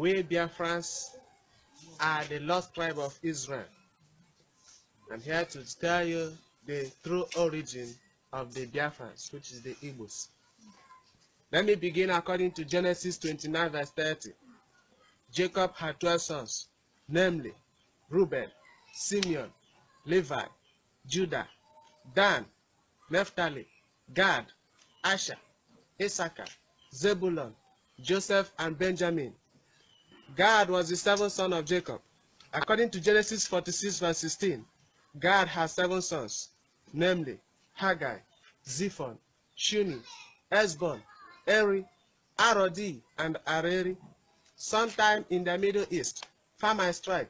We Biafrans are the lost tribe of Israel. I'm here to tell you the true origin of the Biafrans, which is the Igbos. Let me begin according to Genesis 29 verse 30. Jacob had 12 sons, namely Reuben, Simeon, Levi, Judah, Dan, Naphtali, Gad, Asher, Issachar, Zebulun, Joseph, and Benjamin. Gad was the seventh son of Jacob. According to Genesis 46 verse 16, Gad has 7 sons, namely Haggai, Zephon, Shuni, Esbon, Eri, Arodi, and Areri. Sometime in the Middle East, famine struck,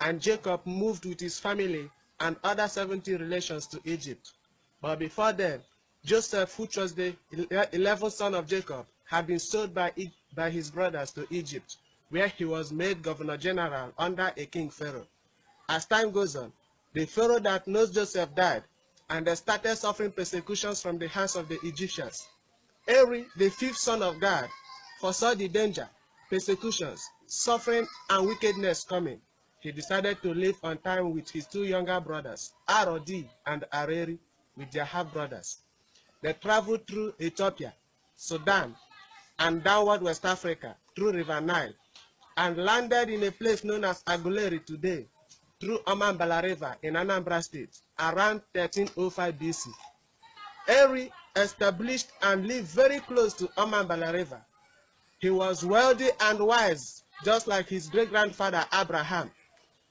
and Jacob moved with his family and other 70 relations to Egypt. But before then, Joseph, which was the 11th son of Jacob, had been sold by his brothers to Egypt, where he was made governor general under a king Pharaoh. As time goes on, the Pharaoh that knows Joseph died, and they started suffering persecutions from the hands of the Egyptians. Eri, the 5th son of Gad, foresaw the danger, persecutions, suffering, and wickedness coming. He decided to live on time with his 2 younger brothers, Arodi and Areri, with their half-brothers. They traveled through Ethiopia, Sudan, and downward West Africa through River Nile, and landed in a place known as Aguleri today, through Omambala River in Anambra State, around 1305 BC. Eri established and lived very close to Omambala River. He was wealthy and wise, just like his great-grandfather Abraham.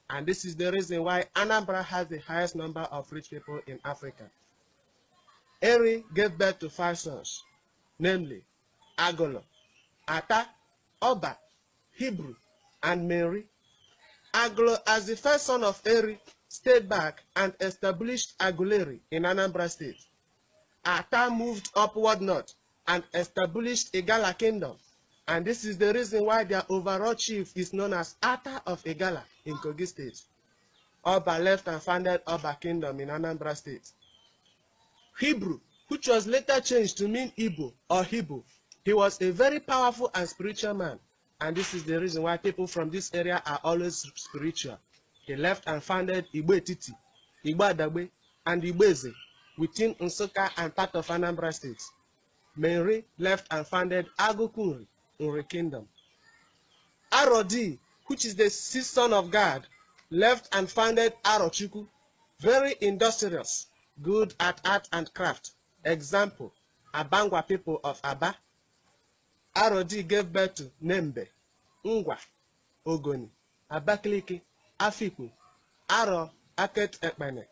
And this is the reason why Anambra has the highest number of rich people in Africa. Eri gave birth to 5 sons, namely Agolo, Ata, Oba, Hebrew, and Mary. Agolo, as the first son of Eri, stayed back and established Aguleri in Anambra State. Ata moved upward north and established Igala Kingdom. And this is the reason why their overall chief is known as Ata of Igala in Kogi State. Oba left and founded Oba Kingdom in Anambra State. Hebrew, which was later changed to mean Igbo or Hebrew, he was a very powerful and spiritual man. And this is the reason why people from this area are always spiritual. He left and founded Igbo Etiti, Igbo Adagbe, and Igbo Eze within Nsukka and part of Anambra State. Mary left and founded Agukunri, Nri Kingdom. Arodi, which is the 6th son of God, left and founded Arochukwu, very industrious, good at art and craft. Example, Abangwa people of Aba. Arodi gave birth to Nembe, Ngwa, Ogoni, Abakaliki, Afikpo, Aro Aket Ekpene,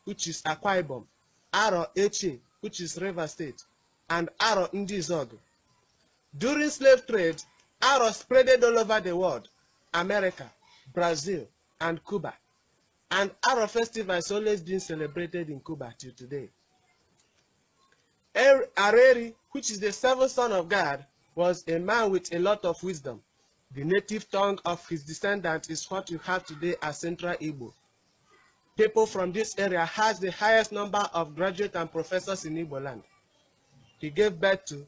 which is Akwa Ibom, Aro Eche, which is River State, and Aro Ndizogo. During slave trade, Aro spreaded all over the world, America, Brazil, and Cuba. And Aro festival has always been celebrated in Cuba till today. Areri, which is the 7th son of God, was a man with a lot of wisdom. The native tongue of his descendants is what you have today as Central Igbo. People from this area has the highest number of graduates and professors in Igbo land. He gave birth to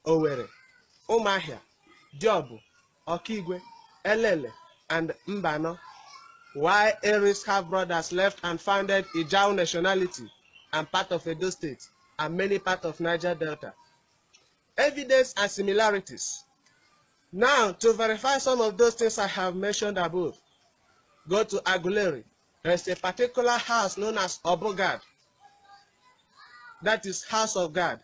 Owere, Umahia, Diobu, Okigwe, Elele, and Mbano, while Eri's half-brothers left and founded Ijao nationality and part of Edo State and many parts of Niger Delta. Evidence and similarities. Now, to verify some of those things I have mentioned above, go to Aguleri. There is a particular house known as Obogad. That is House of God.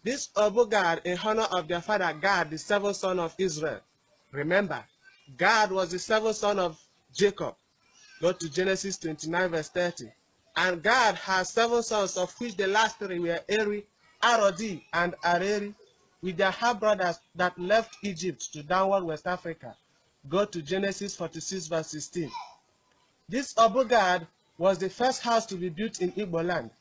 This Obogad in honor of their father Gad, the 7th son of Israel. Remember, Gad was the 7th son of Jacob. Go to Genesis 29 verse 30. And Gad has 7 sons, of which the last 3 were Eri, Arodi, and Areri, with their half-brothers that left Egypt to downward West Africa. Go to Genesis 46 verse 16. This Obogad was the first house to be built in Igbo land.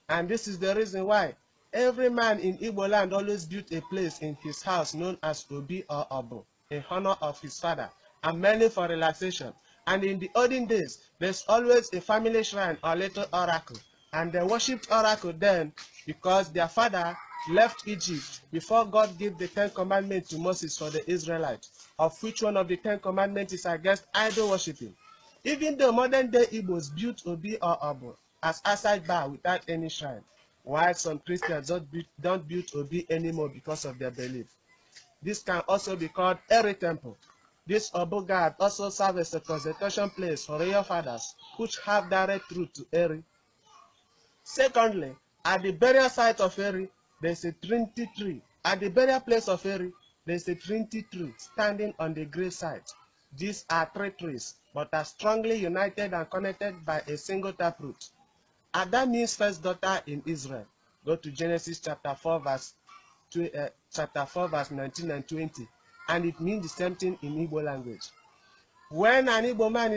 And this is the reason why every man in Igbo land always built a place in his house known as Obi or Obo, in honor of his father, and mainly for relaxation. And in the olden days, there's always a family shrine or little oracle. And they worshipped oracle then because their father left Egypt before God gave the 10 commandments to Moses for the Israelites, of which one of the 10 commandments is against idol worshiping. Even though modern day Igbos built Obi or Obo as outside bar without any shrine, while some Christians don't build Obi anymore because of their belief. This can also be called Eri Temple. This Obo god also serves as a concentration place for royal fathers, which have direct route to Eri. Secondly, at the burial site of Eri, there is a Trinity tree. At the burial place of Eri, there is a Trinity tree standing on the grave site. These are 3 trees, but are strongly united and connected by a single taproot. Ada means first daughter in Israel. Go to Genesis chapter 4, verse 19 and 20, and it means the same thing in Igbo language. When an Igbo man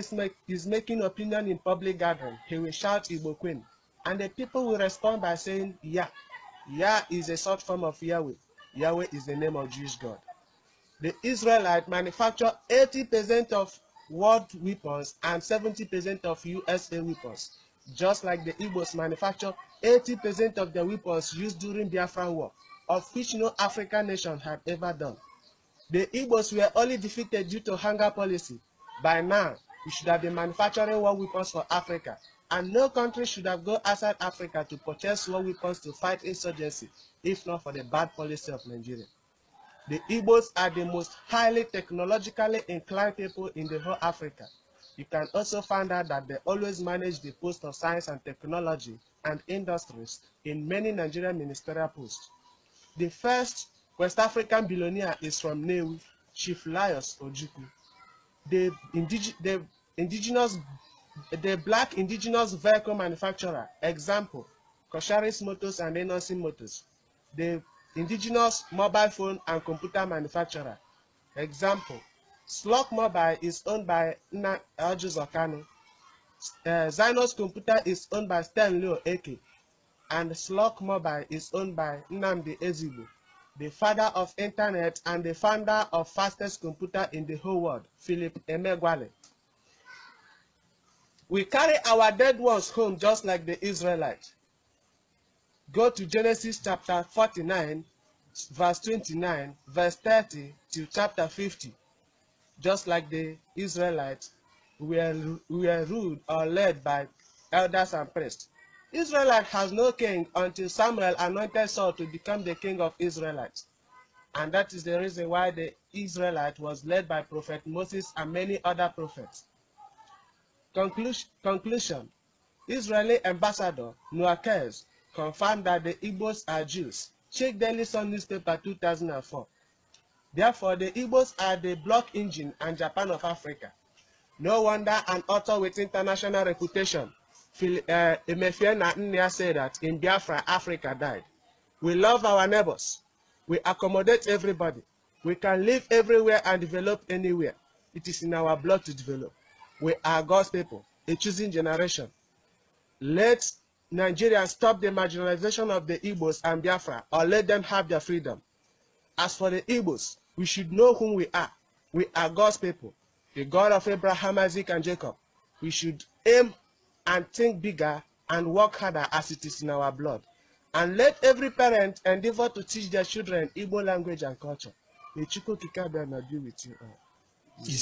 is making opinion in public gathering, he will shout Igbo Queen, and the people will respond by saying Yah. Yah is a short form of Yahweh. Yahweh is the name of Jewish God. The Israelites manufacture 80% of world weapons and 70% of USA weapons, just like the Igbos manufacture 80% of the weapons used during Biafra war, of which no African nation had ever done. The Igbos were only defeated due to hunger policy. By now, we should have been manufacturing war weapons for Africa, and no country should have gone outside Africa to purchase war weapons to fight insurgency, if not for the bad policy of Nigeria. The Igbos are the most highly technologically inclined people in the whole Africa. You can also find out that they always manage the post of science and technology and industries in many Nigerian ministerial posts. The first West African billionaire is from Newi, Chief Laius Ojukwu. The black indigenous vehicle manufacturer, example, Kosharis Motors and Enosin Motors. The indigenous mobile phone and computer manufacturer, example, Slok Mobile is owned by Nna Ojuzokano. Zynos Computer is owned by Stanley Eke, and Slok Mobile is owned by Nnamdi Ezigbo, the father of internet and the founder of fastest computer in the whole world, Philip Emeagwali. We carry our dead ones home just like the Israelites. Go to Genesis chapter 49, verse 29, verse 30 to chapter 50. Just like the Israelites, we are ruled or led by elders and priests. Israelite has no king until Samuel anointed Saul to become the king of Israelites. And that is the reason why the Israelite was led by Prophet Moses and many other prophets. Conclusion. Israeli ambassador Nuakez confirmed that the Igbos are Jews. Check Daily Sun newspaper 2004. Therefore, the Igbos are the block engine and Japan of Africa. No wonder an author with international reputation, Emefiena Nnia, said that in Biafra, Africa died. We love our neighbors. We accommodate everybody. We can live everywhere and develop anywhere. It is in our blood to develop. We are God's people, a choosing generation. Let Nigeria stop the marginalization of the Igbos and Biafra, or let them have their freedom. As for the Igbos, we should know whom we are. We are God's people, the God of Abraham, Isaac, and Jacob. We should aim and think bigger and work harder as it is in our blood. And let every parent endeavor to teach their children Igbo language and culture. May Chukwu Kikabia be with you all. You